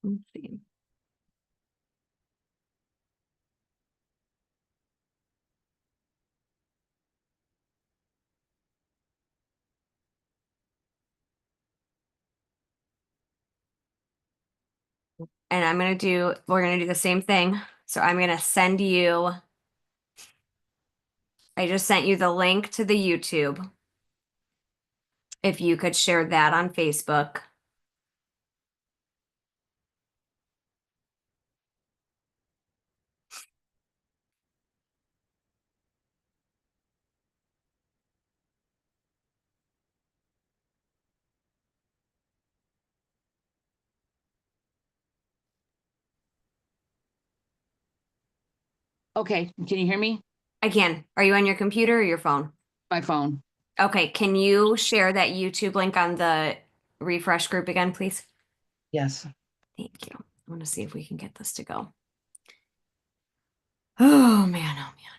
Let's see. And we're going to do the same thing. So I'm going to send you, I just sent you the link to the YouTube. If you could share that on Facebook. Okay, can you hear me? I can. Are you on your computer or your phone? My phone. Okay, can you share that YouTube link on the refresh group again, please? Yes. Thank you. I want to see if we can get this to go. Oh man, oh man.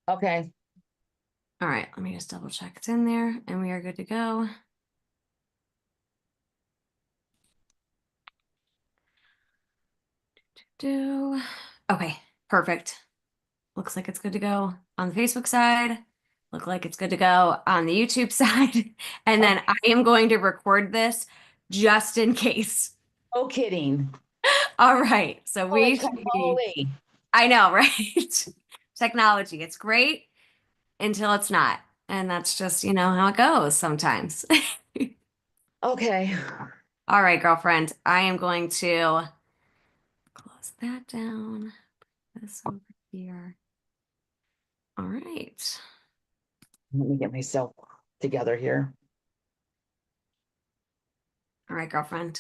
Okay. All right, let me just double check it's in there and we are good to go. Okay, perfect. Looks like it's good to go on the Facebook side. Look like it's good to go on the YouTube side. And then Okay. I am going to record this just in case. No kidding. All right. So Holy we should be, moly. I know, right? Technology. It's great until it's not. And that's just, how it goes sometimes. Okay. All right, girlfriend. I am going to close that down. Put this over here. All right. Let me get myself together here. All right, girlfriend.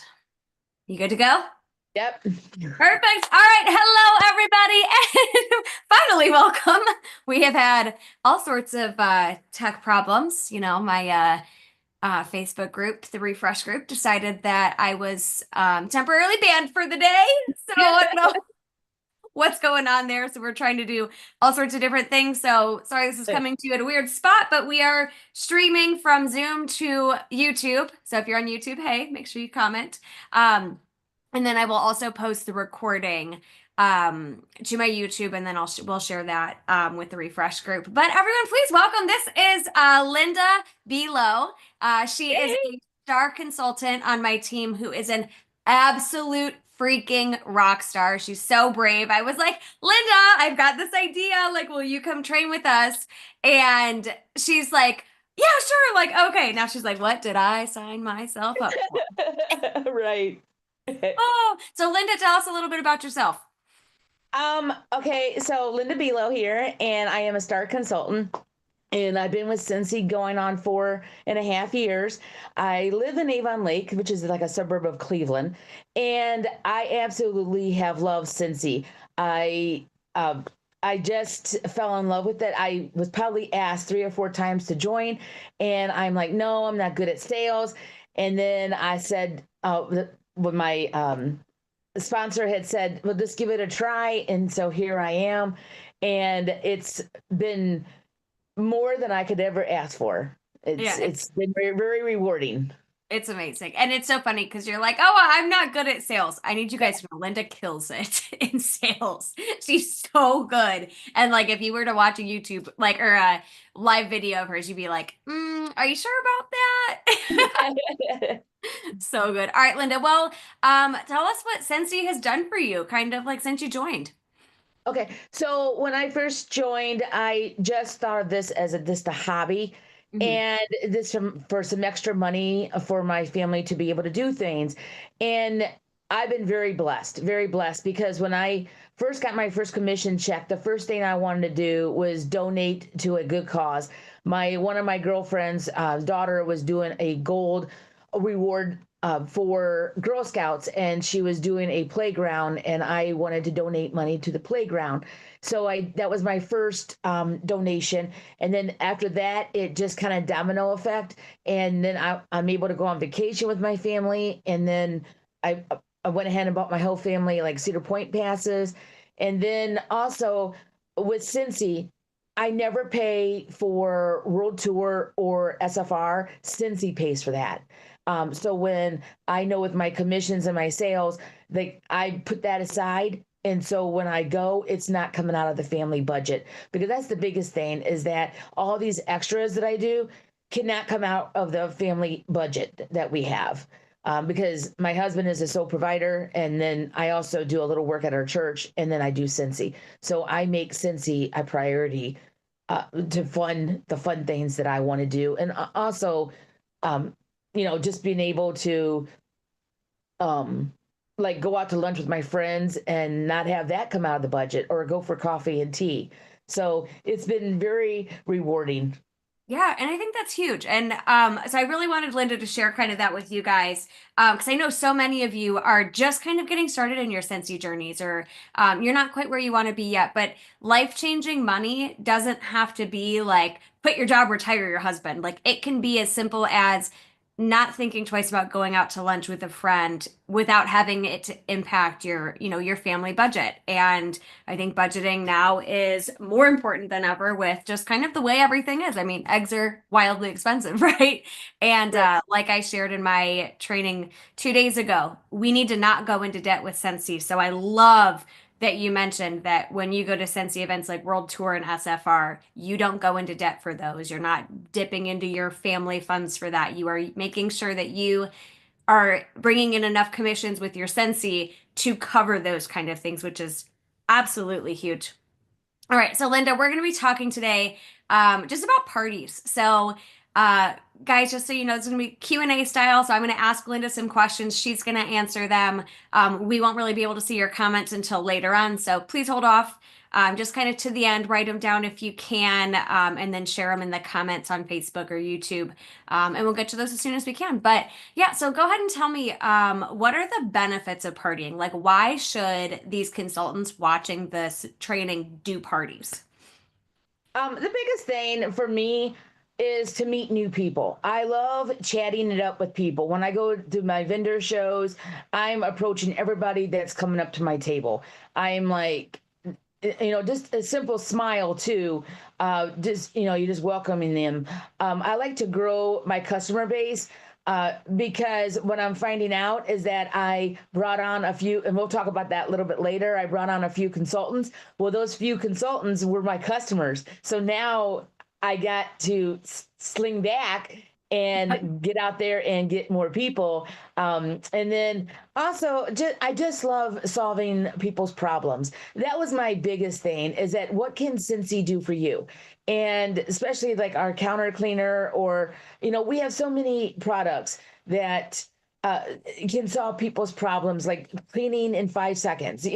You good to go? Yep. Perfect. All right. Hello, everybody. And finally, welcome. We have had all sorts of tech problems. My Facebook group, the refresh group, decided that I was temporarily banned for the day. So I don't know what's going on there. So we're trying to do all sorts of different things. So sorry, this is coming to you at a weird spot, but we are streaming from Zoom to YouTube. So if you're on YouTube, hey, make sure you comment. And then I will also post the recording to my YouTube, and then we'll share that with the refresh group. But everyone, please welcome. This is Linda Below. She is a star consultant on my team who is an absolute freaking rock star. She's so brave. I was like, Linda, I've got this idea. Like, will you come train with us? And she's like, yeah, sure. Like, okay. Now she's like, what did I sign myself up for? Right. Oh, so Linda, tell us a little bit about yourself. Okay, so Linda Below here, and I am a star consultant. And I've been with Cincy going on 4.5 years. I live in Avon Lake, which is like a suburb of Cleveland, and I absolutely have loved Cincy. Uh, I just fell in love with it. I was probably asked 3 or 4 times to join, and I'm like, no, I'm not good at sales. And then I said, when my sponsor had said, well, just give it a try, and so here I am, and it's been more than I could ever ask for. Yeah, It's been very, very rewarding. it's amazing. And it's so funny because you're like, oh, I'm not good at sales. I need you guys to know Linda kills it in sales. She's so good. And like if you were to watch a YouTube like or a live video of hers, you'd be like, are you sure about that? So good. All right, Linda. Well, tell us what Sensi has done for you, kind of like since you joined. Okay, so when I first joined, I just thought of this as just a hobby, Mhm. and this for some extra money for my family to be able to do things. And I've been very blessed because when I first got my first commission check, the first thing I wanted to do was donate to a good cause. My one of my girlfriend's daughter was doing a gold reward for Girl Scouts, and she was doing a playground, and I wanted to donate money to the playground. So I that was my first donation, and then after that, it just kind of domino effect, and then I'm able to go on vacation with my family, and then I I went ahead and bought my whole family like Cedar Point passes, and then also with Cincy, I never pay for World Tour or SFR. Cincy pays for that. So when I know with my commissions and my sales, like I put that aside. And so when I go, it's not coming out of the family budget because that's the biggest thing is that all these extras that I do cannot come out of the family budget that we have. Because my husband is a sole provider, and then I also do a little work at our church, and then I do Cincy. So I make Cincy a priority to fund the fun things that I want to do, and also, um, just being able to um, like go out to lunch with my friends and not have that come out of the budget, or go for coffee and tea. So it's been very rewarding. Yeah, and I think that's huge. And so I really wanted Linda to share kind of that with you guys, because I know so many of you are just kind of getting started in your Scentsy journeys, or you're not quite where you want to be yet. But life-changing money doesn't have to be like quit your job, retire your husband. Like it can be as simple as not thinking twice about going out to lunch with a friend without having it to impact your, your family budget. And I think budgeting now is more important than ever with just kind of the way everything is. I mean, eggs are wildly expensive, right? And Right. like I shared in my training 2 days ago, we need to not go into debt with Scentsy. So I love that you mentioned that when you go to Scentsy events like World Tour and SFR, you don't go into debt for those. You're not dipping into your family funds for that. You are making sure that you are bringing in enough commissions with your Scentsy to cover those kind of things, which is absolutely huge. All right, so Linda, we're going to be talking today just about parties. So, uh, guys, just so you know, it's going to be Q&A style. So I'm going to ask Linda some questions. She's going to answer them. We won't really be able to see your comments until later on. So please hold off. Just kind of to the end, write them down if you can, and then share them in the comments on Facebook or YouTube. And we'll get to those as soon as we can. But yeah, so go ahead and tell me, what are the benefits of partying? Like, why should these consultants watching this training do parties? The biggest thing for me is to meet new people. I love chatting it up with people. When I go to my vendor shows, I'm approaching everybody that's coming up to my table. I'm like, just a simple smile too. Just you just welcoming them. I like to grow my customer base. Because what I'm finding out is that I brought on a few, and we'll talk about that a little bit later. I brought on a few consultants. Well, those few consultants were my customers. So now I got to sling back and get out there and get more people. And then also, I just love solving people's problems. That was my biggest thing is that what can Cincy do for you? And especially like our counter cleaner, or, we have so many products that uh, can solve people's problems, like cleaning in 5 seconds.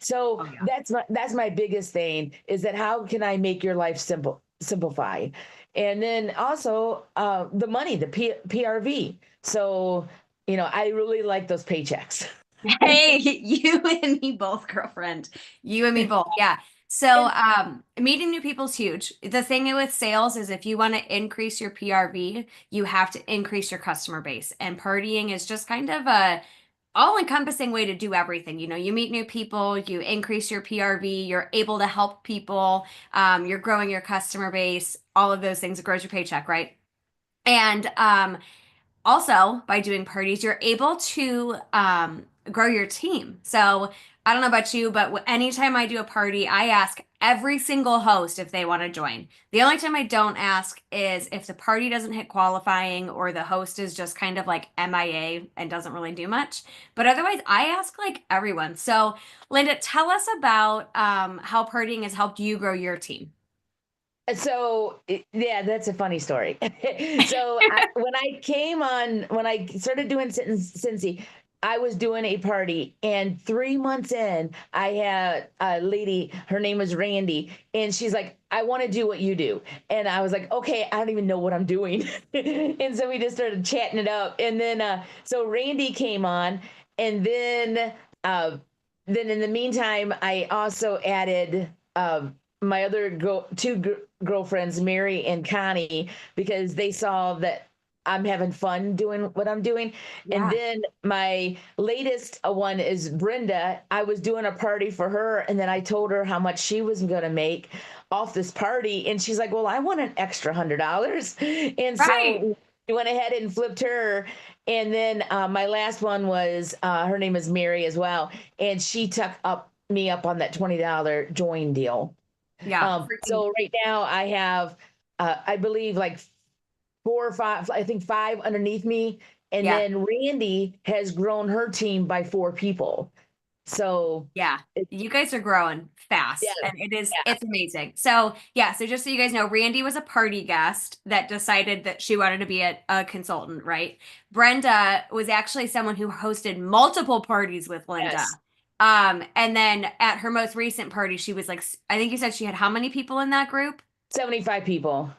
So Oh yeah. that's my biggest thing is that how can I make your life simplify? And then also the money, the PRV. So, I really like those paychecks. Hey, you and me both, girlfriend. You and me both. Yeah. So, And meeting new people is huge. The thing with sales is if you want to increase your PRV, you have to increase your customer base. And partying is just kind of a all-encompassing way to do everything. You meet new people, you increase your PRV, you're able to help people, you're growing your customer base, all of those things. It grows your paycheck, right? And also, by doing parties, you're able to grow your team. So I don't know about you, but anytime I do a party, I ask every single host if they want to join. The only time I don't ask is if the party doesn't hit qualifying or the host is just kind of like MIA and doesn't really do much. But otherwise, I ask like everyone. So, Linda, tell us about how partying has helped you grow your team. so yeah, that's a funny story. So when I started doing Cincy, I was doing a party, and 3 months in, I had a lady, her name was Randy, and she's like, I want to do what you do. And I was like, okay, I don't even know what I'm doing. And so we just started chatting it up. And then, so Randy came on, and uh, then in the meantime, I also added my other girlfriends, Mary and Connie, because they saw that I'm having fun doing what I'm doing. And Yeah. then my latest one is Brenda. I was doing a party for her, and then I told her how much she was going to make off this party, and she's like, "Well, I want an extra $100," and Right. so we went ahead and flipped her. And then my last one was her name is Mary as well, and she took up me up on that $20 join deal. Yeah. Freaking. So right now I have, I believe like 4 or 5, I think 5 underneath me. And Yeah. then Randy has grown her team by 4 people. So Yeah, it, you guys are growing yeah, fast and yeah, it's amazing. So, yeah, so just so you guys know, Randy was a party guest that decided that she wanted to be a consultant, right? Brenda was actually someone who hosted multiple parties with Linda. yes, And then at her most recent party, she was like, I think you said she had how many people in that group? 75 people.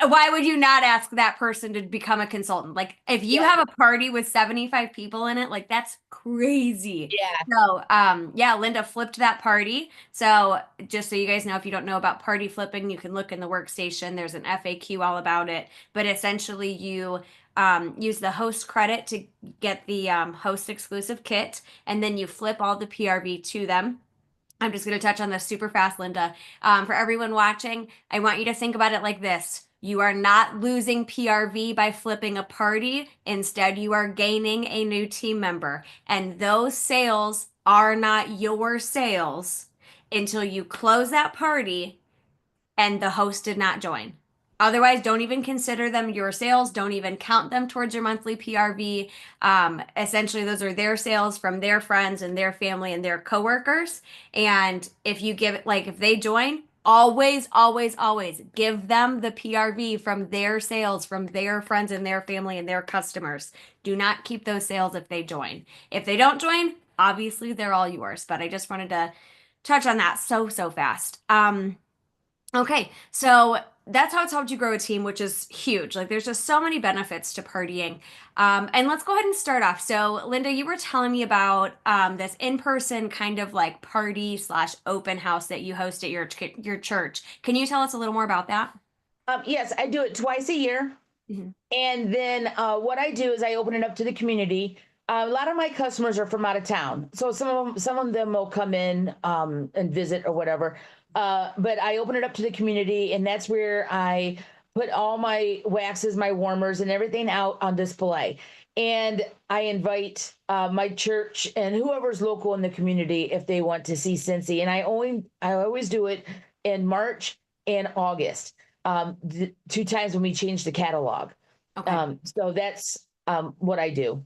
Why would you not ask that person to become a consultant? Like, if you Yeah, have a party with 75 people in it, like that's crazy. yeah, So, yeah, Linda flipped that party. So, just so you guys know, if you don't know about party flipping, you can look in the workstation. There's an FAQ all about it. But essentially, you use the host credit to get the host exclusive kit, and then you flip all the PRV to them. I'm just going to touch on this super fast, Linda. For everyone watching, I want you to think about it like this. You are not losing PRV by flipping a party. Instead, you are gaining a new team member. And those sales are not your sales until you close that party and the host did not join. Otherwise, don't even consider them your sales. Don't even count them towards your monthly PRV. Essentially, those are their sales from their friends and their family and their coworkers. And if you give it, like if they join, always, always, always give them the PRV from their sales, from their friends and their family and their customers. Do not keep those sales if they join. If they don't join, obviously they're all yours. But I just wanted to touch on that so fast. Okay, so that's how it's helped you grow a team, which is huge. Like, there's just so many benefits to partying. And let's go ahead and start off. So, Linda, you were telling me about this in-person kind of like party slash open house that you host at your church. Can you tell us a little more about that? yes, I do it twice a year. Mhm. And then what I do is I open it up to the community. A lot of my customers are from out of town, so some of them will come in and visit or whatever. But I open it up to the community, and that's where I put all my waxes, my warmers, and everything out on display. And I invite my church and whoever's local in the community if they want to see Cincy. And I always do it in March and August, 2 times when we change the catalog. Okay, So that's what I do.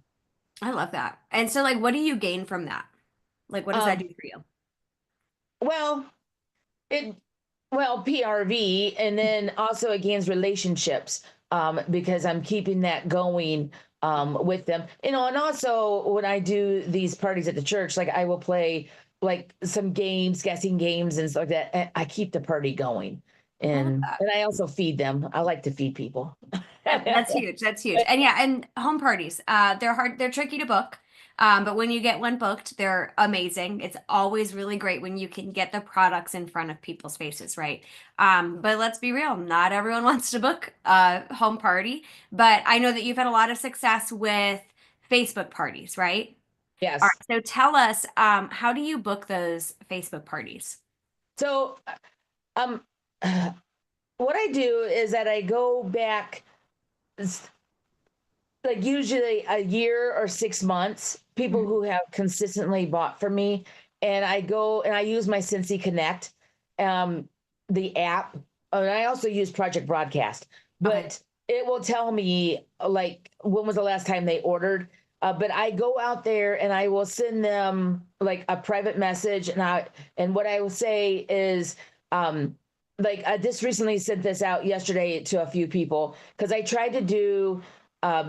I love that. And so, like, what do you gain from that? Like, what does that Um, do for you? well, it well PRV, and then also it gains relationships because I'm keeping that going with them. And also when I do these parties at the church, like I will play like some games, guessing games and stuff like that. And I keep the party going, I love and that. and I also feed them. I like to feed people. That's huge. That's huge. And yeah, and home parties, they're hard, they're tricky to book. But when you get one booked, they're amazing. It's always really great when you can get the products in front of people's faces, right? But let's be real, not everyone wants to book a home party. But I know that you've had a lot of success with Facebook parties, right? All Yes. right. So tell us, how do you book those Facebook parties? So um what I do is that I go back like usually a year or 6 months, people Mhm. who have consistently bought from me, and I go and I use my Cincy Connect, um, the app. And I also use Project Broadcast, Okay. but it will tell me like when was the last time they ordered. But I go out there and I will send them like a private message, and what I will say is like I just recently sent this out yesterday to a few people because I tried to do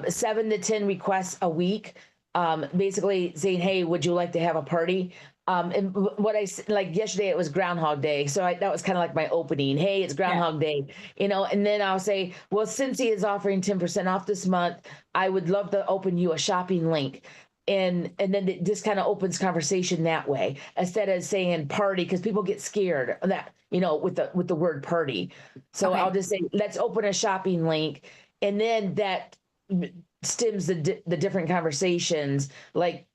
7 to 10 requests a week. basically saying, "Hey, would you like to have a party?" And what like yesterday, it was Groundhog Day, so that was kind of like my opening. Hey, it's Yeah. Groundhog Day, and then I'll say, "Well, since he is offering 10% off this month, I would love to open you a shopping link." And then it just kind of opens conversation that way instead of saying party, because people get scared of that, with the word party. So I'll Okay. just say, let's open a shopping link, and then that stems the different conversations, like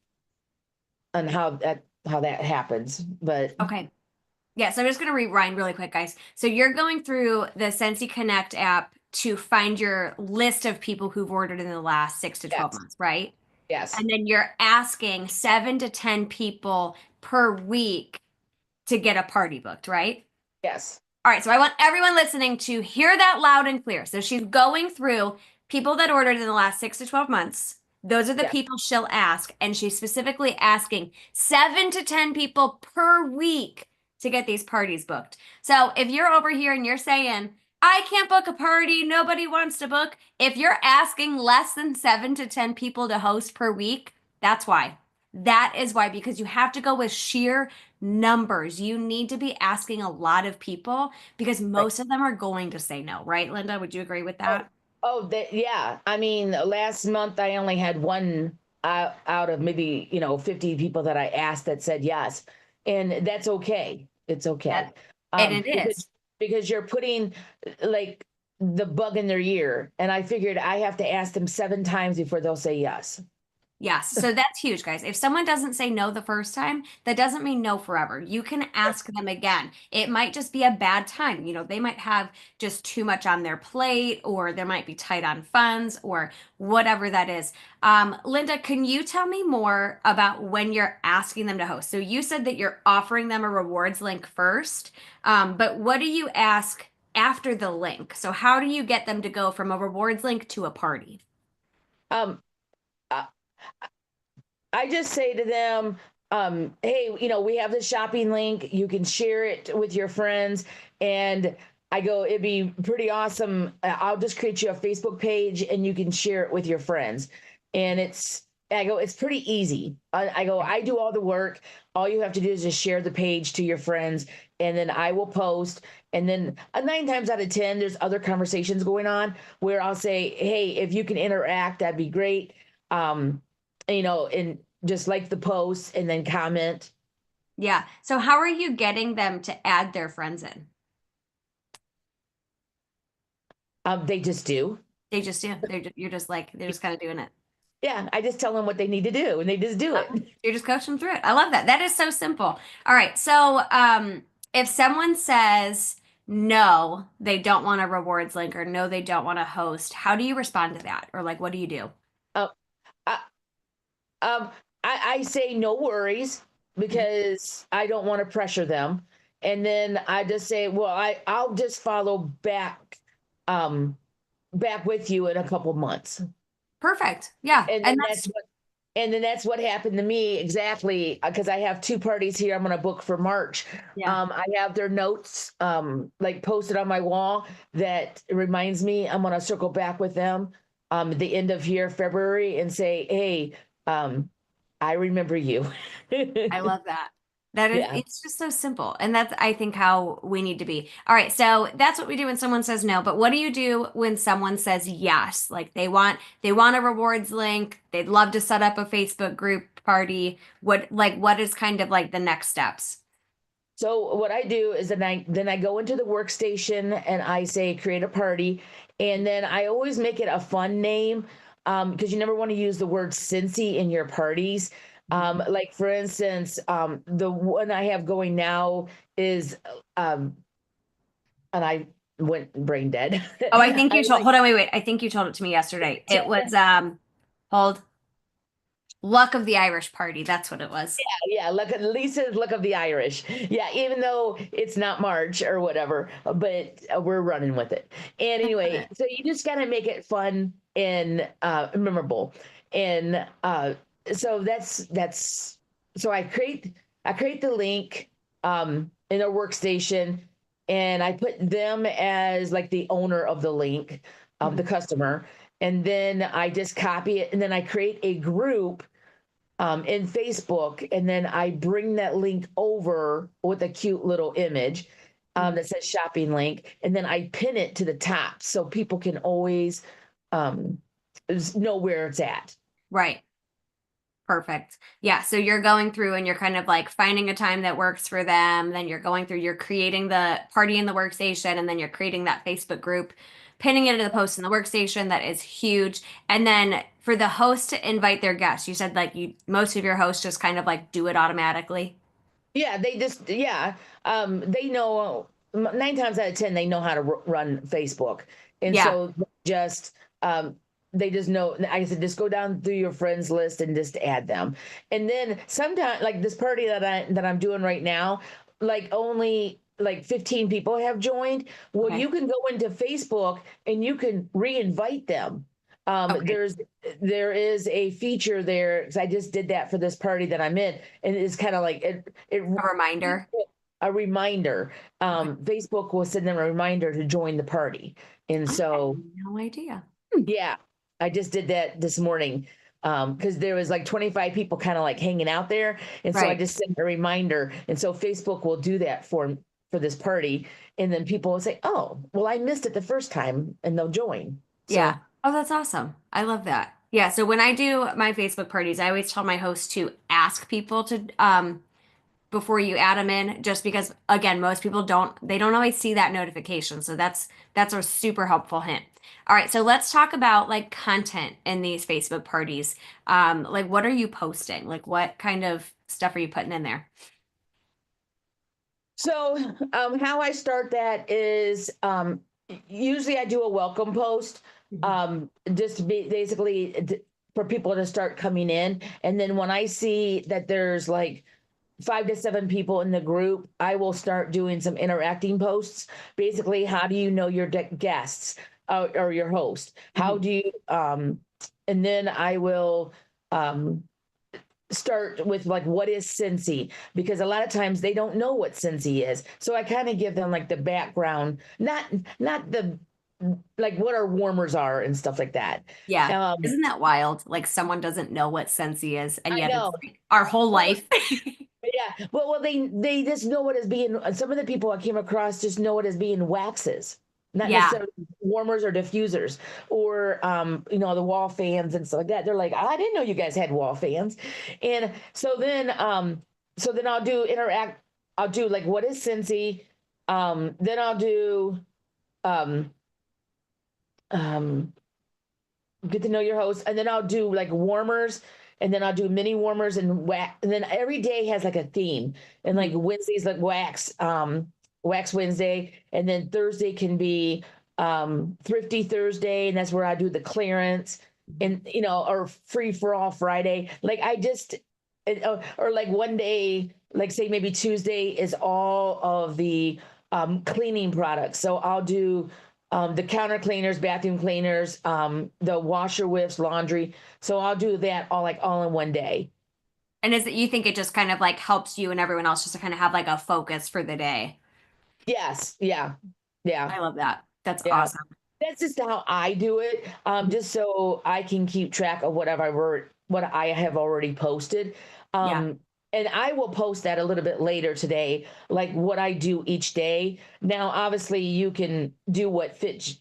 on how that happens. But Okay. Yeah, so I'm just going to rewind really quick, guys. So you're going through the Sensi Connect app to find your list of people who've ordered in the last 6 to 12 yes, months, right? yes, And then you're asking 7 to 10 people per week to get a party booked, right? yes, All right, so I want everyone listening to hear that loud and clear. So she's going through people that ordered in the last 6 to 12 months. Those are the yes. people she'll ask. And she's specifically asking 7 to 10 people per week to get these parties booked. So if you're over here and you're saying, I can't book a party, nobody wants to book, if you're asking less than 7 to 10 people to host per week, that's why. That is why, because you have to go with sheer numbers. You need to be asking a lot of people because Right. most of them are going to say no, right, Linda? Would you agree with Oh, that? yeah. I mean, last month I only had one out of maybe 50 people that I asked that said yes, and that's okay. It's That, okay, and it because is. you're putting like the bug in their ear, and I figured I have to ask them 7 times before they'll say yes. Yes. So that's huge, guys. If someone doesn't say no the first time, that doesn't mean no forever. You can ask them again. It might just be a bad time. They might have just too much on their plate, or they might be tight on funds, or whatever that is. Linda, can you tell me more about when you're asking them to host? So you said that you're offering them a rewards link first, but what do you ask after the link? So how do you get them to go from a rewards link to a party? Um, I, I just say to them, hey, we have the shopping link. You can share it with your friends. And I go, it'd be pretty awesome. I'll just create you a Facebook page and you can share it with your friends. And I go, it's pretty easy. I go, I do all the work. All you have to do is just share the page to your friends, and then I will post. And then 9 times out of 10, there's other conversations going on where I'll say, hey, if you can interact, that'd be great. And just like the post and then comment. Yeah. So how are you getting them to add their friends in? They just do. They just do. You're just like they're just kind of doing it. Yeah, I just tell them what they need to do and they just do it. You're just coaching them through it. I love that. That is so simple. All right. So if someone says no, they don't want a rewards link, or no, they don't want to host, how do you respond to that? Or like, what do you do? Uh, I, um, I say no worries Mhm. because I don't want to pressure them. And then I just say, well, I'll just follow um, back with you in a couple months. Perfect. Yeah. And And then that's, that's what happened to me exactly, because I have 2 parties here I'm going to book for March. yeah. I have their notes like posted on my wall that reminds me I'm going to circle back with them at the end of here, February, and say, hey, I remember you. I love that. That is, Yeah. it's just so simple. And that's, I think, how we need to be. All right. So that's what we do when someone says no. But what do you do when someone says yes? Like they want a rewards link. They'd love to set up a Facebook group party. What is kind of like the next steps? So what I do is then I go into the workstation and I say create a party, and then I always make it a fun name, because you never want to use the word Cincy in your parties. Mhm. Like for instance, the one I have going now is and I went brain dead. Oh, I think you I told, hold on, wait. I think you told it to me yesterday. It like was, hold, Luck of the Irish Party. That's what it was. Yeah, look at Lisa's Look of the Irish. Yeah, even though it's not March or whatever, but we're running with it. And I love anyway, it. so you just gotta make it fun and memorable. And so that's so I create the link in a workstation, and I put them as like the owner of the link, the Mhm. customer, and then I just copy it, and then I create a group in Facebook, and then I bring that link over with a cute little image Mhm. that says shopping link, and then I pin it to the top so people can always um, know where it's at. Right. Perfect. Yeah. So you're going through and you're kind of like finding a time that works for them. Then you're going through, you're creating the party in the workstation, and then you're creating that Facebook group, pinning it to the post in the workstation. That is huge. And then for the host to invite their guests, you said like most of your hosts just kind of like do it automatically. Yeah, they know 9 times out of 10 they know how to run Facebook, and Yeah. so just they just know. I said just go down through your friends list and just add them, and then sometimes like this party that I'm doing right now, like only like 15 people have joined. Well, Okay. you can go into Facebook and you can re-invite them. Okay. There is a feature there because I just did that for this party that I'm in, and it's kind of like it A reminder. a reminder. Okay. Facebook will send them a reminder to join the party, and I had so no idea. Hmm. yeah, I just did that this morning because there was like 25 people kind of like hanging out there, and so I Right. just sent a reminder, and so Facebook will do that for this party, and then people will say, "Oh, well, I missed it the first time," and they'll join. Yeah. So Oh, that's awesome. I love that. Yeah. So when I do my Facebook parties, I always tell my hosts to ask people to before you add them in, just because again, most people don't always see that notification. So that's a super helpful hint. All right, so let's talk about like content in these Facebook parties. Like what are you posting? Like what kind of stuff are you putting in there? So, how I start that is usually I do a welcome post, Mhm. just to be basically for people to start coming in. And then when I see that there's like 5 to 7 people in the group, I will start doing some interacting posts. Basically, how do you know your guests or your host? How Mhm. do you, and then I will, um, start with like what is Cincy, because a lot of times they don't know what Cincy is, so I kind of give them like the background, not the like what our warmers are and stuff like that. Yeah. um Isn't that wild? Like someone doesn't know what Scentsy is, and I yet it's know. like our whole Well, life. yeah, well, they just know it as being, some of the people I came across just know it as being waxes, not Yeah. necessarily warmers or diffusers, or the wall fans and stuff like that. They're like, I didn't know you guys had wall fans. And so then I'll do like what is Cincy. Then I'll do um um get to know your host, and then I'll do like warmers, and then I'll do mini warmers and wax, and then every day has like a theme. And like Mhm. Wednesday's like wax Wednesday, and then Thursday can be thrifty Thursday, and that's where I do the clearance, Mhm. and or free for all Friday. Like I just or like one day, like say maybe Tuesday is all of the cleaning products, so I'll do the counter cleaners, bathroom cleaners, the washer whiffs, laundry. So I'll do that all in one day. And is it you think it just kind of like helps you and everyone else just to kind of have like a focus for the day? Yes, yeah, yeah, I love that. That's yeah. awesome. That's just how I do it, just so I can keep track of what I have already posted. Yeah. And I will post that a little bit later today, like what I do each day. Now, obviously, you can do what fits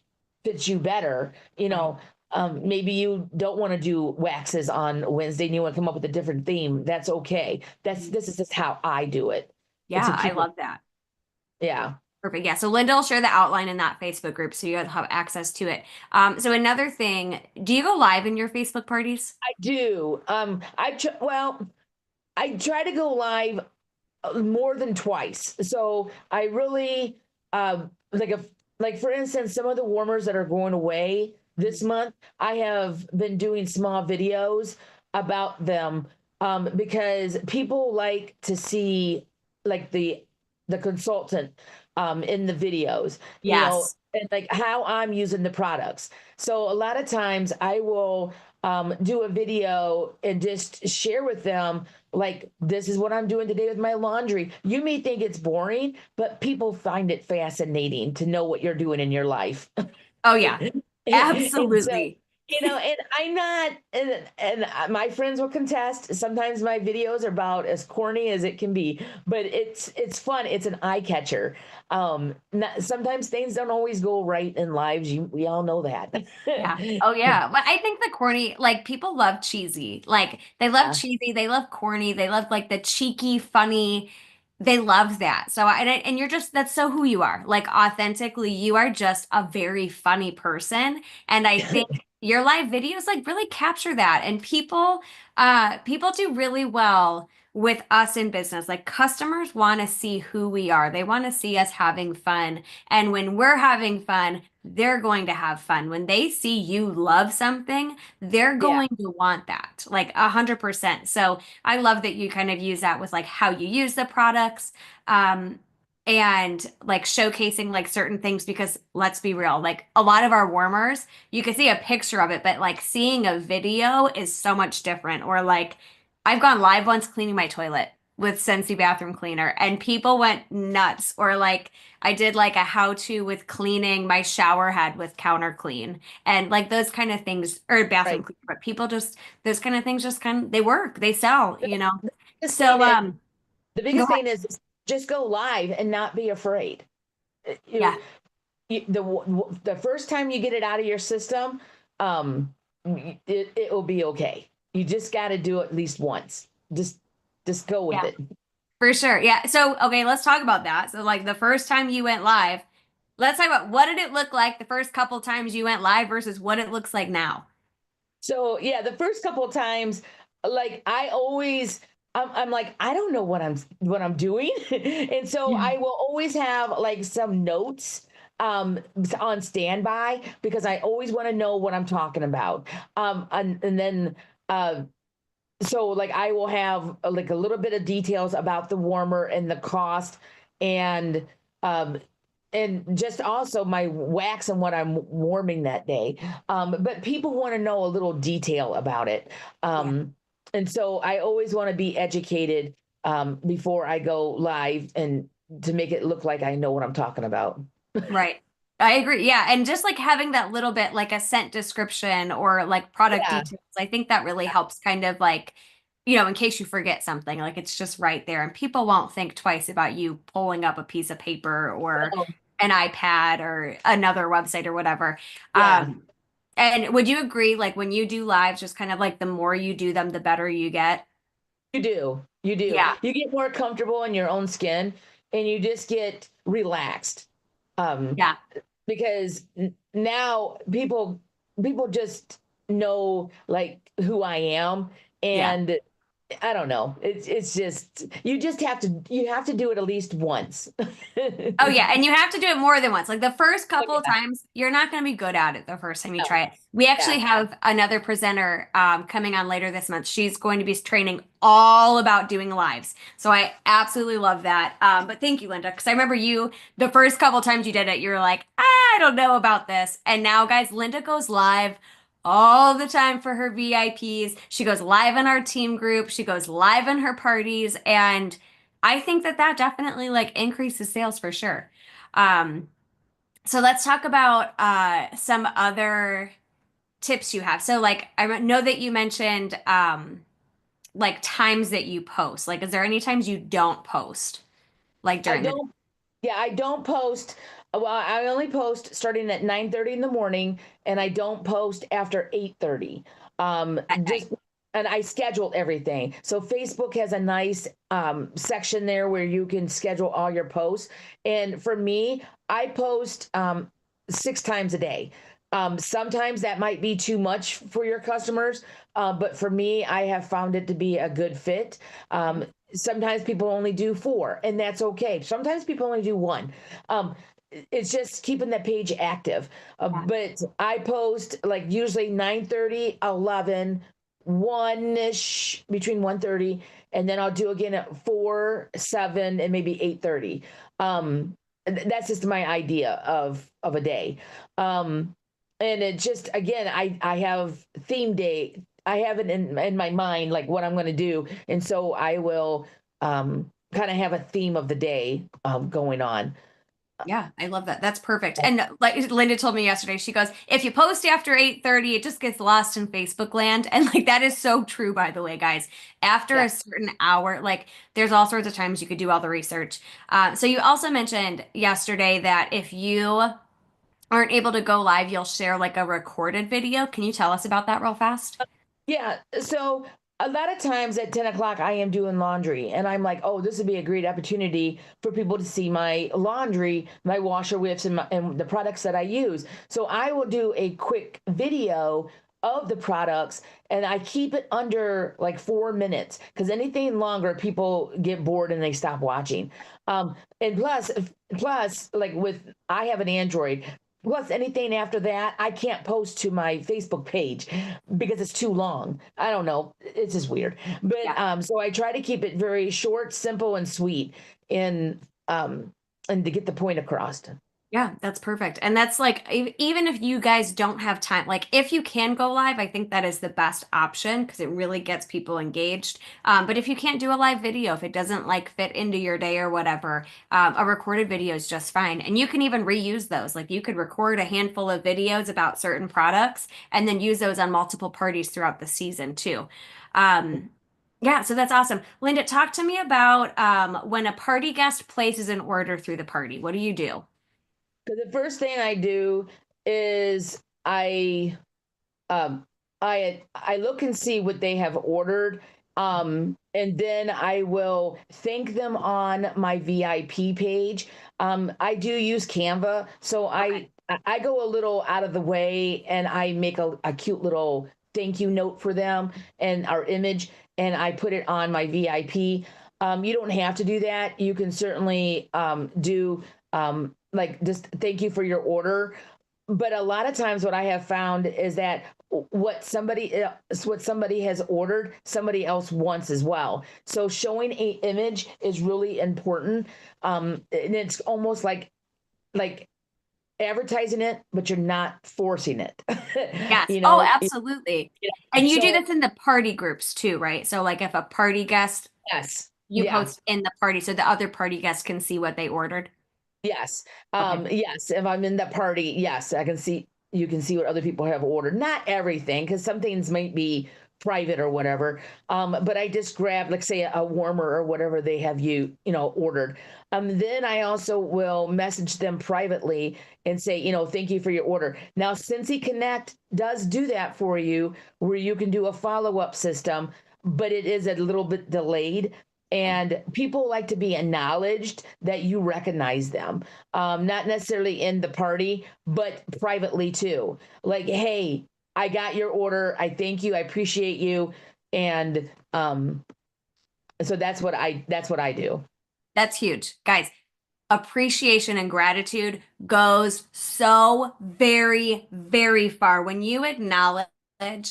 you better. Right. Maybe you don't want to do waxes on Wednesday and you want to come up with a different theme. That's okay. Mhm. This is just how I do it to Yeah, I keep it. love that. Yeah. Perfect. Yeah. So Linda will share the outline in that Facebook group so you guys have access to it. So another thing, do you go live in your Facebook parties? I do. I try to go live more than twice. So I really like if like for instance, some of the warmers that are going away this Mhm. month, I have been doing small videos about them, because people like to see like the consultant in the videos, Yes. and like how I'm using the products. So a lot of times I will do a video and just share with them, like, this is what I'm doing today with my laundry. You may think it's boring, but people find it fascinating to know what you're doing in your life. Oh yeah. And so Absolutely. And I'm not, and my friends will contest. Sometimes my videos are about as corny as it can be, but it's fun. It's an eye catcher. Sometimes things don't always go right in lives. We all know that. Yeah. Oh yeah. But I think the corny, like people love cheesy. Like they love Yeah, cheesy, they love corny, they love like the cheeky, funny. They love that. So and you're just that's so who you are. Like authentically, you are just a very funny person. And I think your live videos like really capture that. And people do really well with us in business. Like customers want to see who we are. They want to see us having fun. And when we're having fun, they're going to have fun. When they see you love something, they're yeah, going to want that, like 100%. So I love that you kind of use that with like how you use the products, and like showcasing like certain things because let's be real, like a lot of our warmers, you can see a picture of it, but like seeing a video is so much different. Or like I've gone live once cleaning my toilet with Scentsy bathroom cleaner and people went nuts. Or like I did like a how to with cleaning my shower head with counter clean and like those kind of things or bathroom right. cleaner. But people just those kind of things just kind of they work, they sell, you know. The biggest thing So is the go biggest ahead. thing is just go live and not be afraid. Yeah, The first time you get it out of your system, it will be okay. You just got to do it at least once. Just go with yeah, it. for sure. Yeah. So okay, let's talk about that. So like the first time you went live, let's talk about what did it look like the first couple times you went live versus what it looks like now. So yeah, the first couple of times, like I always, I'm like I don't know what I'm doing, and so Yeah. I will always have like some notes on standby because I always want to know what I'm talking about. And then uh so like I will have like a little bit of details about the warmer and the cost and um and just also my wax and what I'm warming that day. But people want to know a little detail about it. Yeah. And so I always want to be educated before I go live and to make it look like I know what I'm talking about. Right. I agree. Yeah. And just like having that little bit like a scent description or like product Yeah. details, I think that really helps kind of like, in case you forget something, like it's just right there and people won't think twice about you pulling up a piece of paper or Oh, an iPad or another website or whatever. yeah. And would you agree, like when you do lives, just kind of like the more you do them, the better you get? You do. You do. Yeah. You get more comfortable in your own skin and you just get relaxed. Um, Yeah. because now people just know like who I am Yeah. and I don't know. It's just you have to do it at least once. Oh yeah, and you have to do it more than once. Like the first Oh, couple of yeah. times, you're not going to be good at it the first time you No. try it. We actually Yeah. have another presenter coming on later this month. She's going to be training all about doing lives. So I absolutely love that. But thank you, Linda, because I remember you the first couple times you did it, you were like, I don't know about this. And now, guys, Linda goes live all the time for her VIPs. She goes live in our team group. She goes live in her parties, and I think that that definitely like increases sales for sure. Um, so let's talk about some other tips you have. So like know that you mentioned like times that you post. Like, is there any times you don't post like I during the day? don't Yeah, I don't post. Well, I only post starting at 9:30 in the morning, and I don't post after 8:30. At night? Just and I schedule everything. So Facebook has a nice section there where you can schedule all your posts. And for me, I post 6 times a day. Sometimes that might be too much for your customers, but for me, I have found it to be a good fit. Sometimes people only do 4, and that's okay. Sometimes people only do 1. Um, it's just keeping that page active. Yeah. But I post like usually 9:30, 11, 1ish, between 1:30, and then I'll do again at 4, 7, and maybe 8:30. That's just my idea of a day. And it just again, I have theme day. I have it in my mind like what I'm going to do, and so I will kind of have a theme of the day going on. Yeah, I love that. That's perfect. And like Linda told me yesterday, she goes, if you post after 8:30, it just gets lost in Facebook land. And like that is so true, by the way, guys. After Yeah. a certain hour, like there's all sorts of times you could do all the research. So you also mentioned yesterday that if you aren't able to go live, you'll share like a recorded video. Can you tell us about that real fast? Yeah. So a lot of times at 10 o'clock, I am doing laundry and I'm like, oh, this would be a great opportunity for people to see my laundry, my washer whips, and the products that I use. So I will do a quick video of the products and I keep it under like 4 minutes because anything longer, people get bored and they stop watching. And plus, like I have an Android. Plus, anything after that, I can't post to my Facebook page because it's too long. I don't know. It's just weird. But Yeah. so I try to keep it very short, simple, and sweet, and um, and to get the point across. Yeah, that's perfect. And that's like, even if you guys don't have time, like if you can go live, I think that is the best option because it really gets people engaged. But if you can't do a live video, if it doesn't like fit into your day or whatever, a recorded video is just fine. And you can even reuse those. Like you could record a handful of videos about certain products and then use those on multiple parties throughout the season too. Um, yeah, so that's awesome. Linda, talk to me about when a party guest places an order through the party. What do you do? Because the first thing I do is um, I look and see what they have ordered, and then I will thank them on my VIP page. I do use Canva, so Okay. I go a little out of the way and I make a cute little thank you note for them and our image, and I put it on my VIP. You don't have to do that. You can certainly do like just thank you for your order, but a lot of times what I have found is that what somebody has ordered, somebody else wants as well. So showing a image is really important. And it's almost like advertising it, but you're not forcing it. Yes. you Oh, know, absolutely. And you do so this in the party groups too, right? So like if a party guest, yes, you yeah. post in the party so the other party guests can see what they ordered. Yes. Okay. Yes. If I'm in the party, yes, I can see you can see what other people have ordered. Not everything, because some things might be private or whatever. But I just grab, like say, a warmer or whatever they have ordered. Then I also will message them privately and say, thank you for your order. Now, Cincy Connect does do that for you, where you can do a follow-up system, but it is a little bit delayed. And people like to be acknowledged that you recognize them, not necessarily in the party, but privately too. Like, hey, I got your order. I thank you. I appreciate you. And so that's what I do. That's huge. Guys, appreciation and gratitude goes so very, very far. When you acknowledge,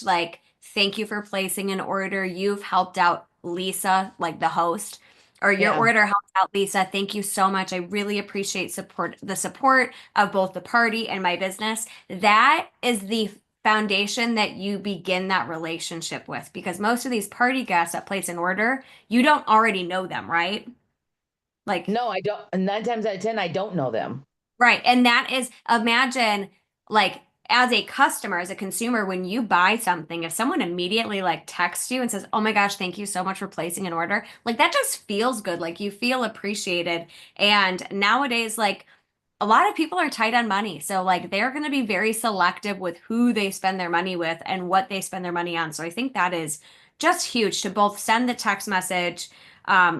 like, thank you for placing an order, you've helped out Lisa, like the host, or your Yeah. order helped out Lisa. Thank you so much. I really appreciate the support of both the party and my business. That is the foundation that you begin that relationship with because most of these party guests that place an order, you don't already know them, right? Like No, I don't. 9 times out of 10, I don't know them. right. And that is, imagine like as a customer, as a consumer, when you buy something, if someone immediately like texts you and says, "Oh my gosh, thank you so much for placing an order," like that just feels good. Like you feel appreciated. And nowadays, like a lot of people are tight on money. So like they're going to be very selective with who they spend their money with and what they spend their money on. So I think that is just huge to both send the text message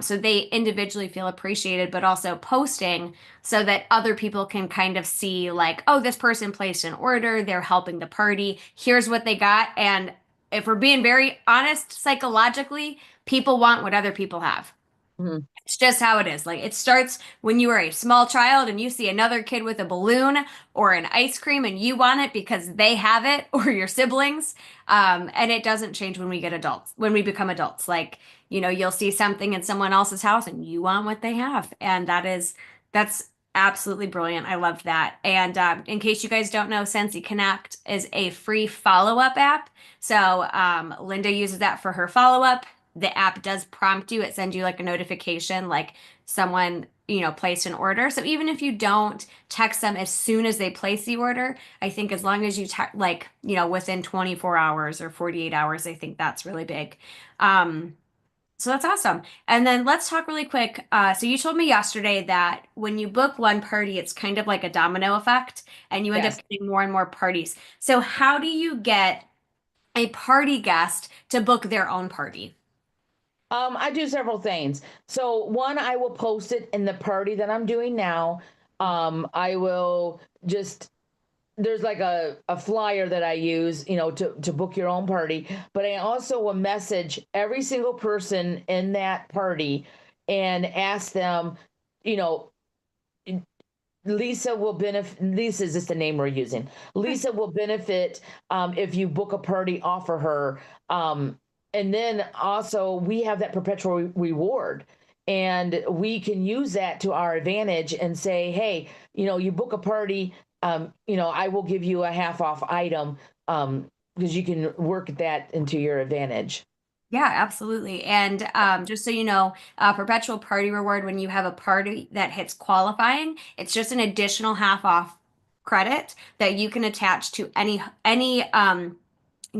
so they individually feel appreciated, but also posting so that other people can kind of see like, oh, this person placed an order, they're helping the party. Here's what they got. And if we're being very honest psychologically, people want what other people have. Mhm. It's just how it is. Like it starts when you are a small child and you see another kid with a balloon or an ice cream and you want it because they have it or your siblings. And it doesn't change when we get adults, when we become adults. Like, you'll see something in someone else's house and you want what they have. And that's absolutely brilliant. I love that. And in case you guys don't know, Sensi Connect is a free follow-up app. So Linda uses that for her follow-up. The app does prompt you. It sends you like a notification, like someone, placed an order. So even if you don't text them as soon as they place the order, I think as long as you within 24 hours or 48 hours, I think that's really big. Um, so that's awesome. And then let's talk really quick. So you told me yesterday that when you book one party, it's kind of like a domino effect, and you end up Yes. getting more and more parties. So how do you get a party guest to book their own party? I do several things. So one, I will post it in the party that I'm doing now. I will just there's like a flyer that I use, to book your own party. But I also will message every single person in that party and ask them, you know, Lisa will benefit. Lisa is just the name we're using. Lisa will benefit if you book a party off of her. And then also we have that perpetual reward, and we can use that to our advantage and say, hey, you book a party, I will give you a half off item, because you can work that into your advantage. Yeah, absolutely. And just so you know, perpetual party reward, when you have a party that hits qualifying, it's just an additional half off credit that you can attach to any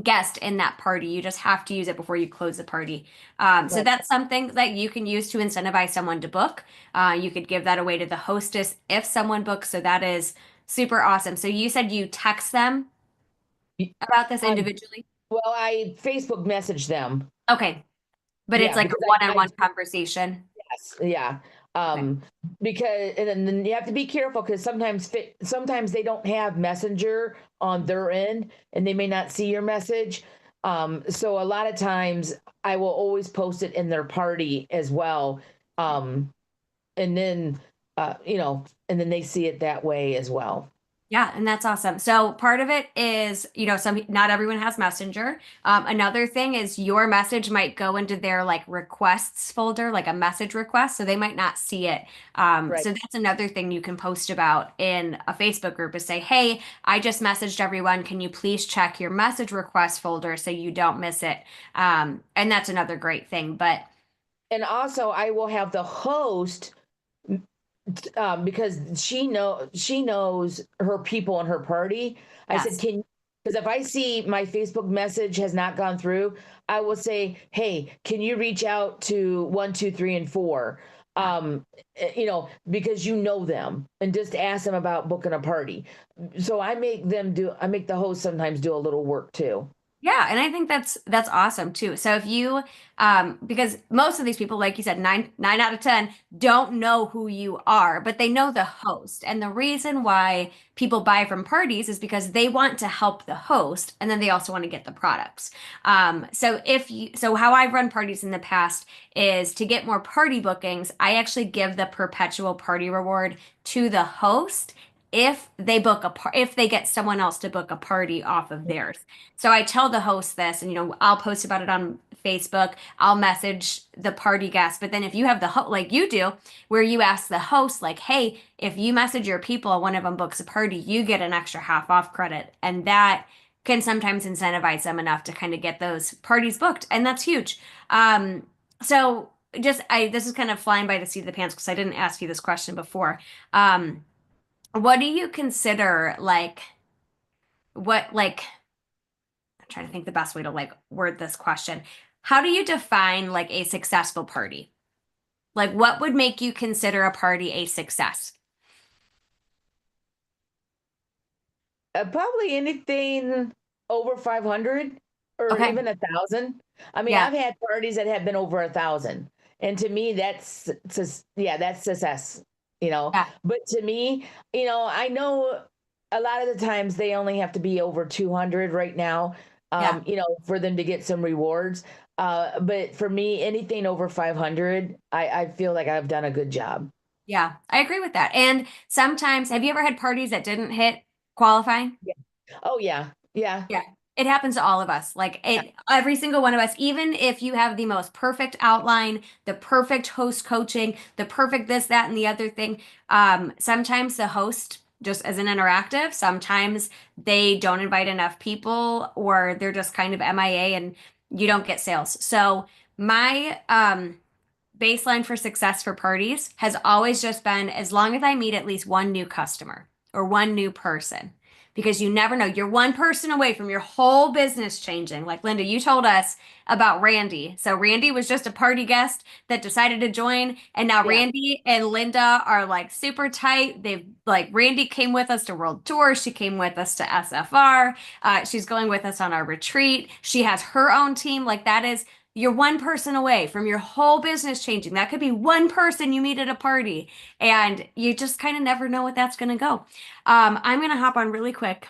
guest in that party. You just have to use it before you close the party. So Right. that's something that you can use to incentivize someone to book. You could give that away to the hostess if someone books. So that is super awesome. So you said you text them about this Um, individually? well, I Facebook message them. Okay, but it's Yeah, like a because I one-on-one conversation. yes, yeah. Okay. Because and then you have to be careful because sometimes they don't have Messenger on their end and they may not see your message. So a lot of times I will always post it in their party as well. And then and then they see it that way as well. Yeah, and that's awesome. So part of it is, not everyone has Messenger. Another thing is your message might go into their like requests folder, like a message request, so they might not see it. Right. So that's another thing you can post about in a Facebook group is say, hey, I just messaged everyone. Can you please check your message request folder so you don't miss it? And that's another great thing. But And also I will have the host, because she knows her people in her party. I said, yes, can because if I see my Facebook message has not gone through, I will say, hey, can you reach out to 1, 2, 3, and 4? yeah. Because you know them and just ask them about booking a party. So I make the host sometimes do a little work too. Yeah, and I think that's awesome too. So if you because most of these people, like you said, nine out of 10 don't know who you are, but they know the host. And the reason why people buy from parties is because they want to help the host and then they also want to get the products. So how I've run parties in the past is to get more party bookings, I actually give the perpetual party reward to the host if they get someone else to book a party off of theirs. So I tell the host this, and I'll post about it on Facebook. I'll message the party guest. But then if you have the like you do, where you ask the host, like, hey, if you message your people, one of them books a party, you get an extra half off credit. And that can sometimes incentivize them enough to kind of get those parties booked. And that's huge. So this is kind of flying by the seat of the pants because I didn't ask you this question before. Um, what do you consider like I'm trying to think the best way to like word this question. How do you define like a successful party? Like what would make you consider a party a success? Probably anything over 500 or Okay. even 1,000. I mean, Yeah. I've had parties that have been over 1,000. And to me, yeah, that's success, you know. Yeah. But to me, I know a lot of the times they only have to be over 200 right now, Yeah. for them to get some rewards. But for me, anything over 500, I feel like I've done a good job. Yeah. I agree with that. And sometimes, have you ever had parties that didn't hit qualifying? Yeah. Oh, yeah. Yeah. Yeah. It happens to all of us. Every single one of us, even if you have the most perfect outline, the perfect host coaching, the perfect this, that, and the other thing, sometimes the host just isn't interactive. Sometimes they don't invite enough people, or they're just kind of MIA and you don't get sales. So my baseline for success for parties has always just been as long as I meet at least one new customer or one new person. Because you never know. You're one person away from your whole business changing. Like Linda, you told us about Randy. So Randy was just a party guest that decided to join, and now Yeah. Randy and Linda are like super tight. They've like Randy came with us to World Tour. She came with us to SFR. She's going with us on our retreat. She has her own team. Like that is you're one person away from your whole business changing. That could be one person you meet at a party, and you just kind of never know what that's going to go. I'm going to hop on really quick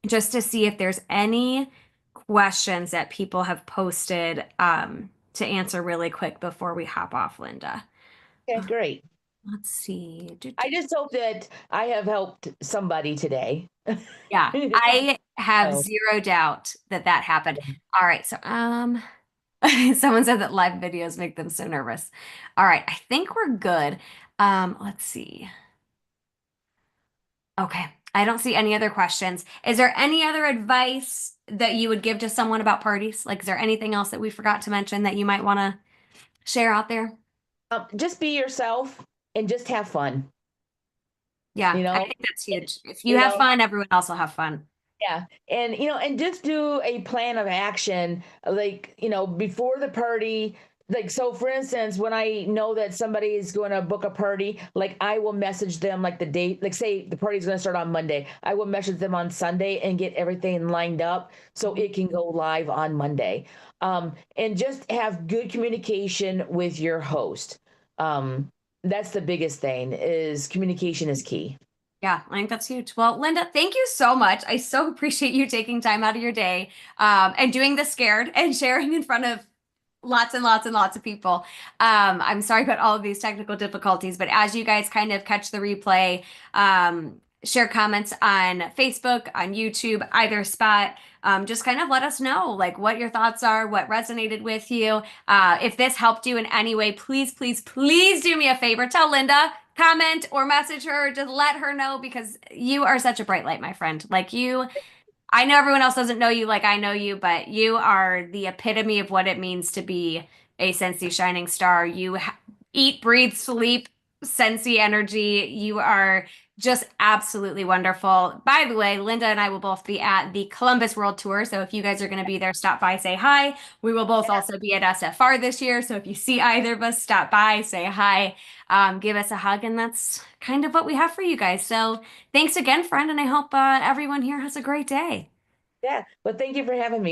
just to see if there's any questions that people have posted to answer really quick before we hop off, Linda. Okay, Uh, great. let's see. I just hope that I have helped somebody today. Yeah, I have Oh, zero doubt that that happened. All right, so someone said that live videos make them so nervous. All right, I think we're good. Let's see. Okay, I don't see any other questions. Is there any other advice that you would give to someone about parties? Like, is there anything else that we forgot to mention that you might want to share out there? just be yourself and just have fun. Yeah, You I know, think that's huge. If you you have know, fun, everyone else will have fun. Yeah. And and just do a plan of action like, before the party. Like so for instance, when I know that somebody is going to book a party, like I will message them like the date, like say the party's going to start on Monday. I will message them on Sunday and get everything lined up so it can go live on Monday. And just have good communication with your host. That's the biggest thing is communication is key. Yeah, I think that's huge. Well, Linda, thank you so much. I so appreciate you taking time out of your day and doing the scared and sharing in front of lots and lots and lots of people. I'm sorry about all of these technical difficulties, but as you guys kind of catch the replay, share comments on Facebook, on YouTube, either spot, just kind of let us know like what your thoughts are, what resonated with you. If this helped you in any way, please, please, please do me a favor. Tell Linda, comment or message her. Just let her know because you are such a bright light, my friend. Like you I know everyone else doesn't know you like I know you, but you are the epitome of what it means to be a Scentsy shining star. You eat, breathe, sleep Scentsy energy. You are just absolutely wonderful. By the way, Linda and I will both be at the Columbus World Tour. So if you guys are going to be there, stop by, say hi. We will both also be at SFR this year. So if you see either of us, stop by, say hi, give us a hug. And that's kind of what we have for you guys. So thanks again, friend, and I hope everyone here has a great day. Yeah. But thank you for having me.